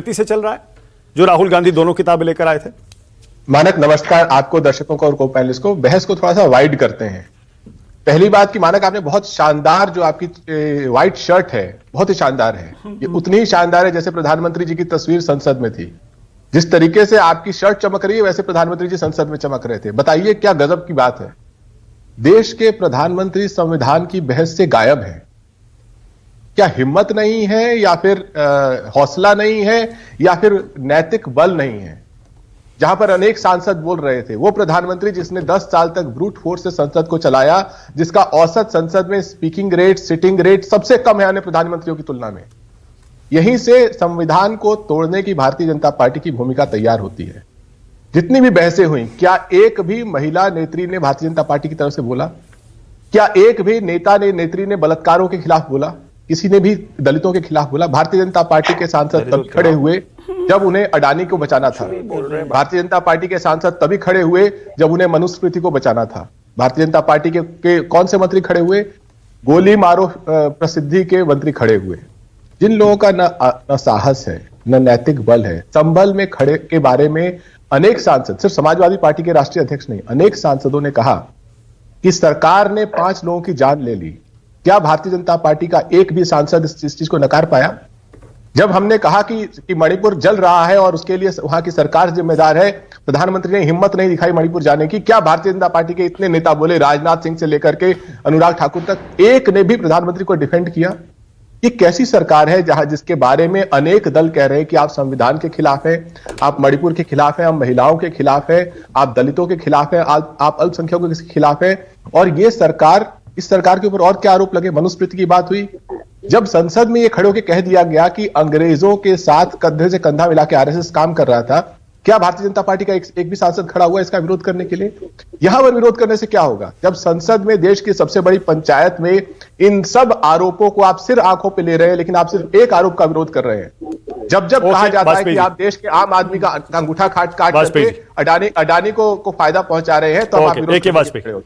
गति से चल रहा है जो राहुल गांधी दोनों किताबें लेकर आए थे? मानक नमस्कार आपको, दर्शकों को और को पैनलिस्ट को। बहस को थोड़ा सा वाइड करते हैं। पहली बात कि मानक आपने बहुत शानदार जो आपकी व्हाइट शर्ट है बहुत ही शानदार है। ये उतनी ही शानदार है जैसे प्रधानमंत्री जी की तस्वीर संसद में थी। जिस तरीके से आपकी शर्ट चमक रही है वैसे प्रधानमंत्री जी संसद में चमक रहे थे। बताइए क्या गजब की बात है। देश के प्रधानमंत्री संविधान की बहस से गायब है। क्या हिम्मत नहीं है या फिर हौसला नहीं है या फिर नैतिक बल नहीं है? जहां पर अनेक सांसद बोल रहे थे, वो प्रधानमंत्री जिसने 10 साल तक ब्रूट फोर्स से संसद को चलाया, जिसका औसत संसद में स्पीकिंग रेट, सिटिंग रेट सबसे कम है अन्य प्रधानमंत्रियों की तुलना में, यहीं से संविधान को तोड़ने की भारतीय जनता पार्टी की भूमिका तैयार होती है। जितनी भी बहसें हुई, क्या एक भी महिला नेत्री ने भारतीय जनता पार्टी की तरफ से बोला? क्या एक भी नेता ने नेत्री ने बलात्कारों के खिलाफ बोला? किसी ने भी दलितों के खिलाफ बोला? भारतीय जनता पार्टी के सांसद तभी खड़े हुए जब उन्हें अडानी को बचाना था। भारतीय जनता पार्टी के सांसद तभी खड़े हुए जब उन्हें मनुस्मृति को बचाना था। भारतीय जनता पार्टी के कौन से मंत्री खड़े हुए? गोली मारो प्रसिद्धि के मंत्री खड़े हुए। जिन लोगों का न साहस है न नैतिक बल है, संभल में खड़े के बारे में अनेक सांसद, सिर्फ समाजवादी पार्टी के राष्ट्रीय अध्यक्ष नहीं, अनेक सांसदों ने कहा कि सरकार ने 5 लोगों की जान ले ली। क्या भारतीय जनता पार्टी का एक भी सांसद इस चीज को नकार पाया? जब हमने कहा कि मणिपुर जल रहा है और उसके लिए वहां की सरकार जिम्मेदार है, प्रधानमंत्री ने हिम्मत नहीं दिखाई मणिपुर जाने की। क्या भारतीय जनता पार्टी के इतने नेता बोले, राजनाथ सिंह से लेकर के अनुराग ठाकुर तक, एक ने भी प्रधानमंत्री को डिफेंड किया? ये कैसी सरकार है जहां जिसके बारे में अनेक दल कह रहे हैं कि आप संविधान के खिलाफ हैं, आप मणिपुर के खिलाफ हैं, आप महिलाओं के खिलाफ हैं, आप दलितों के खिलाफ हैं, आप अल्पसंख्यकों के खिलाफ हैं। और ये सरकार, इस सरकार के ऊपर और क्या आरोप लगे? मनुस्मृति की बात हुई। जब संसद में ये खड़े होकर कह दिया गया कि अंग्रेजों के साथ कंधे से कंधा मिला के आरएसएस काम कर रहा था, क्या भारतीय जनता पार्टी का एक भी सांसद खड़ा हुआ इसका विरोध करने के लिए? यहां पर विरोध करने से क्या होगा जब संसद में देश की सबसे बड़ी पंचायत में इन सब आरोपों को आप सिर्फ आंखों पे ले रहे हैं, लेकिन आप सिर्फ एक आरोप का विरोध कर रहे हैं। जब कहा जाता है कि आप देश के आम आदमी का अंगूठा काट करके अडानी को फायदा पहुंचा रहे हैं, तो आप विरोध करने के लिए खड़े होते हैं।